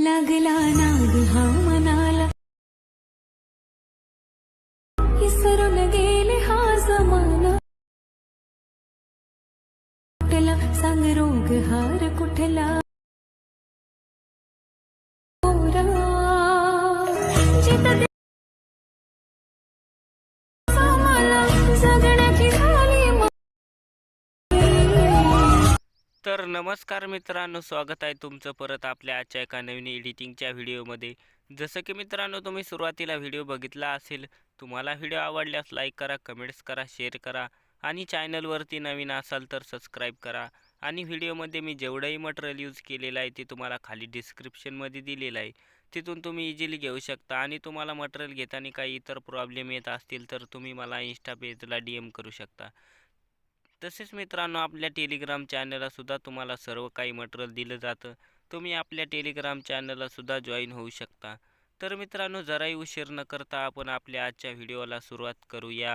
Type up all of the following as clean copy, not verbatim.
लागला नाद हा मनाला, विसरून गेले हा जमाना. कुठला सांग रोग हार कुठला पोरा, जिथं मला जगण्याची झाली मग. तर नमस्कार मित्रांनो, स्वागत आहे तुमचं परत आपल्या आजच्या एका नवीन एडिटिंगच्या व्हिडिओमध्ये. जसं की मित्रांनो, तुम्ही सुरुवातीला व्हिडिओ बघितला असेल. तुम्हाला व्हिडिओ आवडल्यास लाईक करा, कमेंट्स करा, शेअर करा आणि चॅनलवरती नवीन असाल तर सबस्क्राईब करा. आणि व्हिडिओमध्ये मी जेवढंही मटेरियल यूज केलेलं आहे ते तुम्हाला खाली डिस्क्रिप्शनमध्ये दिलेलं आहे. तिथून तुम्ही इझिली घेऊ शकता. आणि तुम्हाला मटेरियल घेताना काही इतर प्रॉब्लेम येत असतील तर तुम्ही मला इंस्टा पेजला DM करू शकता. तसेच मित्रांनो, आपल्या टेलिग्राम चॅनलला सुद्धा तुम्हाला सर्व काही मटेरियल दिलं जातं. तुम्ही आपल्या टेलिग्राम चॅनलला सुद्धा जॉईन होऊ शकता. तर मित्रांनो, जराही उशीर न करता आपण आपल्या आजच्या व्हिडिओला सुरुवात करूया.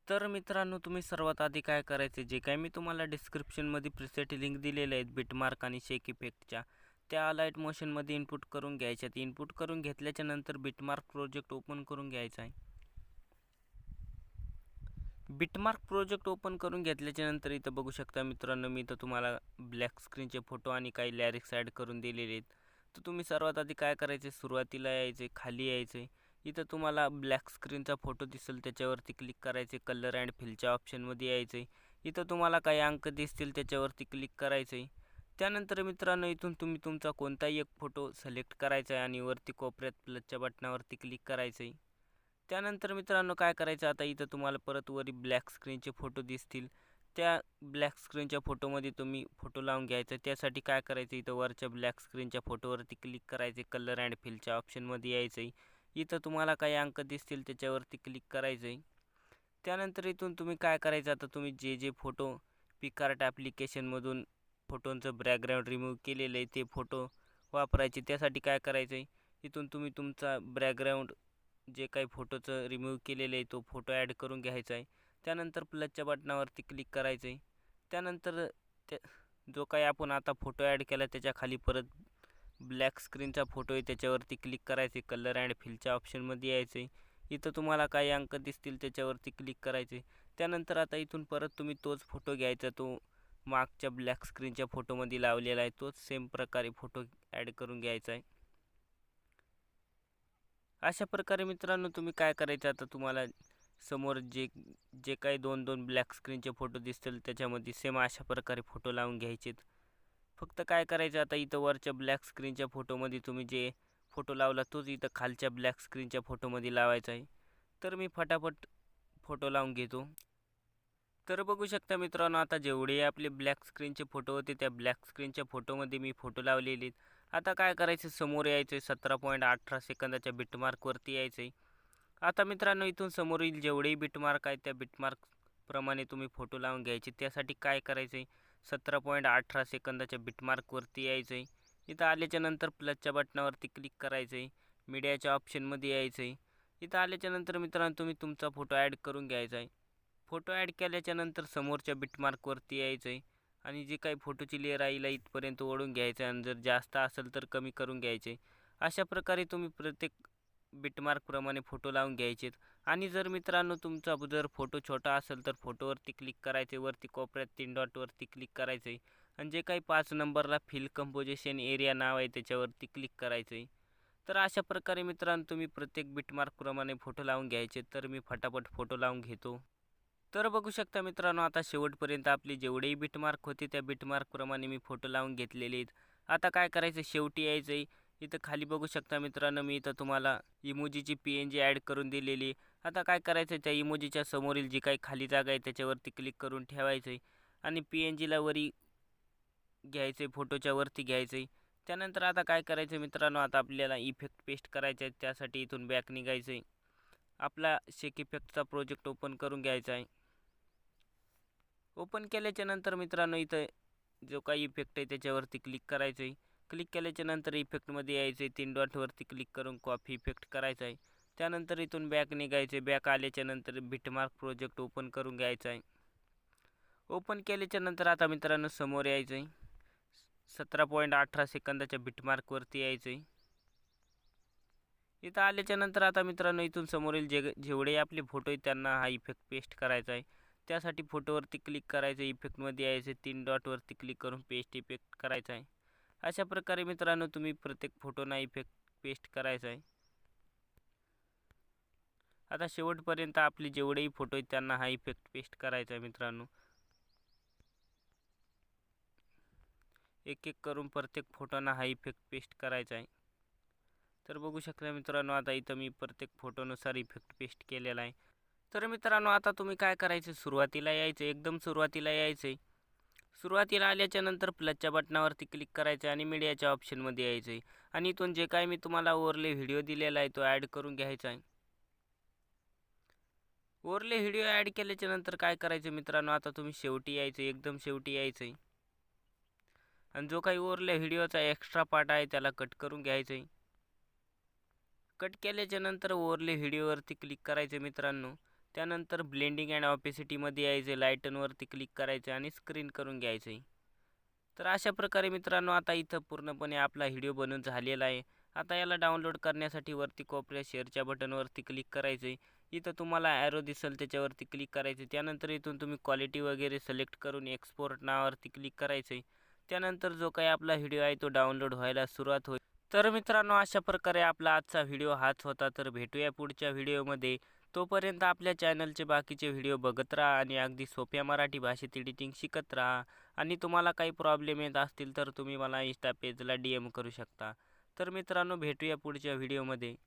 तर मित्रांनो, तुम्ही सर्वात आधी काय करायचे, जे काही मी तुम्हाला डिस्क्रिप्शनमध्ये प्रीसेट लिंक दिलेले आहेत बिटमार्क आणि शेक इफेक्टच्या, त्या लाईट मोशनमध्ये इनपुट करून घ्यायच्यात. इनपुट करून घेतल्याच्या नंतर बिटमार्क प्रोजेक्ट ओपन करून घ्यायचा आहे. बिटमार्क प्रोजेक्ट ओपन करून घेतल्याच्या नंतर इथं बघू शकता मित्रांनो, मी इथं तुम्हाला ब्लॅक स्क्रीनचे फोटो आणि काही लॅरिक्स ॲड करून दिलेले आहेत. तर तुम्ही सर्वात आधी काय करायचे, सुरुवातीला यायचे, खाली यायचे. इथं तुम्हाला ब्लॅक स्क्रीनचा फोटो दिसेल, त्याच्यावरती क्लिक करायचे. कलर अँड फिलच्या ऑप्शनमध्ये यायचे. इथं तुम्हाला काही अंक दिसतील, त्याच्यावरती क्लिक करायचे. त्यानंतर मित्रांनो, इथून तुम्ही तुमचा कोणताही एक फोटो सिलेक्ट करायचा आहे आणि वरती कोपऱ्यात प्लसच्या बटनावरती क्लिक करायचं आहे. त्यानंतर मित्रांनो काय करायचं, आता इथं तुम्हाला परत वरी ब्लॅक स्क्रीनचे फोटो दिसतील. त्या ब्लॅक स्क्रीनच्या फोटोमध्ये तुम्ही फोटो लावून घ्यायचा. त्यासाठी काय करायचं, इथं वरच्या ब्लॅक स्क्रीनच्या फोटोवरती क्लिक करायचे. कलर अँड फिलच्या ऑप्शनमध्ये यायचं आहे. इथं तुम्हाला काही अंक दिसतील, त्याच्यावरती क्लिक करायचं आहे. त्यानंतर इथून तुम्ही काय करायचं, आता तुम्ही जे फोटो पिकआर्ट ॲप्लिकेशनमधून फोटोंचं बॅकग्राऊंड रिमूव्ह केलेलं आहे ते फोटो वापरायचे. त्यासाठी काय करायचं आहे, इथून तुम्ही तुमचा बॅकग्राऊंड जे काही फोटोचं रिमूव्ह केलेलं आहे तो फोटो ॲड करून घ्यायचा आहे. त्यानंतर प्लसच्या बटनावरती क्लिक करायचं आहे. त्यानंतर त्या जो काही आपण आता फोटो ॲड केला त्याच्या खाली परत ब्लॅक स्क्रीनचा फोटो आहे, त्याच्यावरती क्लिक करायचे. कलर अँड फिलच्या ऑप्शनमध्ये यायचं आहे. इथं तुम्हाला काही अंक दिसतील, त्याच्यावरती क्लिक करायचे. त्यानंतर आता इथून परत तुम्ही तोच फोटो घ्यायचा, तो मागच्या ब्लॅक स्क्रीनच्या फोटोमध्ये लावलेला आहे, तोच सेम प्रकारे फोटो ॲड करून घ्यायचा आहे. अशा प्रकारे मित्रांनो तुम्ही काय करायचं, आता तुम्हाला समोर जे जे काही दोन दोन ब्लॅक स्क्रीनचे फोटो दिसतील त्याच्यामध्ये सेम अशा प्रकारे फोटो लावून घ्यायचेत. फक्त काय करायचं, आता इथं वरच्या ब्लॅक स्क्रीनच्या फोटोमध्ये तुम्ही जे फोटो लावला तोच इथं खालच्या ब्लॅक स्क्रीनच्या फोटोमध्ये लावायचा आहे. तर मी फटाफट फोटो लावून घेतो. तर बघू शकता मित्रांनो, आता जेवढे आपले ब्लॅक स्क्रीनचे फोटो होते त्या ब्लॅक स्क्रीनच्या फोटोमध्ये मी फोटो लावलेले आहेत. आता काय करायचं, समोर यायचं आहे, 17.18 सेकंदाच्या बिटमार्कवरती यायचं आहे. आता मित्रांनो, इथून समोरील जेवढेही बिटमार्क आहेत त्या बिटमार्कप्रमाणे तुम्ही फोटो लावून घ्यायचे. त्यासाठी काय करायचं आहे, 17.18 सेकंदाच्या बिटमार्कवरती यायचं आहे. इथं आल्याच्या नंतर प्लसच्या बटनावरती क्लिक करायचं आहे. मीडियाच्या ऑप्शनमध्ये यायचं आहे. इथं आल्याच्या नंतर मित्रांनो तुम्ही तुमचा फोटो ॲड करून घ्यायचा आहे. फोटो ॲड केल्याच्या नंतर समोरच्या बिटमार्कवरती यायचं आहे आणि जी काही फोटोची लेअर आहे इथपर्यंत ओढून घ्यायचं आहे आणि जर जास्त असेल तर कमी करून घ्यायचे. अशा प्रकारे तुम्ही प्रत्येक बिटमार्कप्रमाणे फोटो लावून घ्यायचेत. आणि जर मित्रांनो तुमचा जर फोटो छोटा असेल तर फोटोवरती क्लिक करायचे, वरती कोपऱ्यात 3 डॉटवरती क्लिक करायचं आहे आणि जे काही 5 नंबरला फिल कंपोजिशन एरिया नाव आहे त्याच्यावरती क्लिक करायचं आहे. तर अशा प्रकारे मित्रांनो तुम्ही प्रत्येक बिटमार्कप्रमाणे फोटो लावून घ्यायचे. तर मी फटाफट फोटो लावून घेतो. तर बघू शकता मित्रांनो, आता शेवटपर्यंत आपले जेवढेही बिटमार्क होते त्या बिटमार्कप्रमाणे मी फोटो लावून घेतलेले आहेत. आता काय करायचं, शेवटी यायचं आहे. इथं खाली बघू शकता मित्रांनो, मी इथं तुम्हाला इमोजीची PNG ॲड करून दिलेली. आता काय करायचं, त्या इमोजीच्या समोरील जी काही खाली जागा आहे त्याच्यावरती क्लिक करून ठेवायचं आहे आणि PNGला वरी घ्यायचं आहे, फोटोच्या वरती घ्यायचं आहे. त्यानंतर आता काय करायचं मित्रांनो, आता आपल्याला इफेक्ट पेस्ट करायचे आहेत. त्यासाठी इथून बॅक निघायचं आहे. आपला शेक इफेक्टचा प्रोजेक्ट ओपन करून घ्यायचा आहे. ओपन केल्याच्या नंतर मित्रांनो इथं जो काही इफेक्ट आहे त्याच्यावरती क्लिक करायचं आहे. क्लिक केल्याच्या नंतर इफेक्टमध्ये यायचं आहे, 3 डॉटवरती क्लिक करून कॉपी इफेक्ट करायचा आहे. त्यानंतर इथून बॅक निघायचे. बॅक आल्याच्या नंतर बिटमार्क प्रोजेक्ट ओपन करून घ्यायचा आहे. ओपन केल्याच्या नंतर आता मित्रांनो समोर यायचं आहे. 17.18 सेकंदाच्या बिटमार्कवरती यायचं आहे. इथं आल्याच्या नंतर आता मित्रांनो इथून समोरील जेवढे आपले फोटो आहेत त्यांना हा इफेक्ट पेस्ट करायचा आहे. त्यासाठी फोटोवरती क्लिक करायचं, इफेक्टमध्ये यायचं, 3 डॉटवरती क्लिक करून पेस्ट इफेक्ट करायचा आहे. अशा प्रकारे मित्रांनो तुम्ही प्रत्येक फोटोना इफेक्ट पेस्ट करायचा आहे. आता शेवटपर्यंत आपले जेवढेही फोटो आहेत त्यांना हा इफेक्ट पेस्ट करायचा आहे मित्रांनो. एक एक करून प्रत्येक फोटोना हा इफेक्ट पेस्ट करायचा आहे. तर बघू शकता मित्रांनो आता इथं मी प्रत्येक फोटोनुसार इफेक्ट पेस्ट केलेला आहे. तर मित्रांनो आता तुम्ही काय करायचं, सुरुवातीला यायचं, एकदम सुरुवातीला यायचं. सुरुवातीला आल्याच्या नंतर प्लसच्या बटनावरती क्लिक करायचं आणि मीडियाच्या ऑप्शनमध्ये यायचं आहे आणि इथून जे काय मी तुम्हाला ओव्हरले व्हिडिओ दिलेला आहे तो ॲड करून घ्यायचा आहे. ओव्हरले व्हिडिओ ॲड केल्याच्या नंतर काय करायचं मित्रांनो, आता तुम्ही शेवटी यायचं, एकदम शेवटी यायचं आहे आणि जो काही ओव्हरले व्हिडिओचा एक्स्ट्रा पार्ट आहे त्याला कट करून घ्यायचं आहे. कट केल्याच्या नंतर ओव्हरले व्हिडिओवरती क्लिक करायचं मित्रांनो. त्यानंतर ब्लेंडिंग अँड ऑपेसिटीमध्ये यायचं, लाईटनवरती क्लिक करायचं आणि स्क्रीन करून घ्यायचं आहे. तर अशा प्रकारे मित्रांनो आता इथं पूर्णपणे आपला व्हिडिओ बनवून झालेला आहे. आता याला डाउनलोड करण्यासाठी वरती कोपऱ्यात शेअरच्या बटनवरती क्लिक करायचं आहे. इथं तुम्हाला ॲरो दिसेल त्याच्यावरती क्लिक करायचं. त्यानंतर इथून तुम्ही क्वालिटी वगैरे सिलेक्ट करून एक्सपोर्ट नावावरती क्लिक करायचं आहे. त्यानंतर जो काही आपला व्हिडिओ आहे तो डाउनलोड व्हायला सुरुवात होईल. तर मित्रांनो अशा प्रकारे आपला आजचा व्हिडिओ हाच होता. तर भेटूया पुढच्या व्हिडिओमध्ये. तोपर्यंत आपल्या चॅनलचे बाकीचे व्हिडिओ बघत राहा आणि अगदी सोप्या मराठी भाषेत एडिटिंग शिकत राहा. आणि तुम्हाला काही प्रॉब्लेम येत असतील तर तुम्ही मला इंस्टा पेजला DM करू शकता. तर मित्रांनो भेटूया पुढच्या व्हिडिओमध्ये.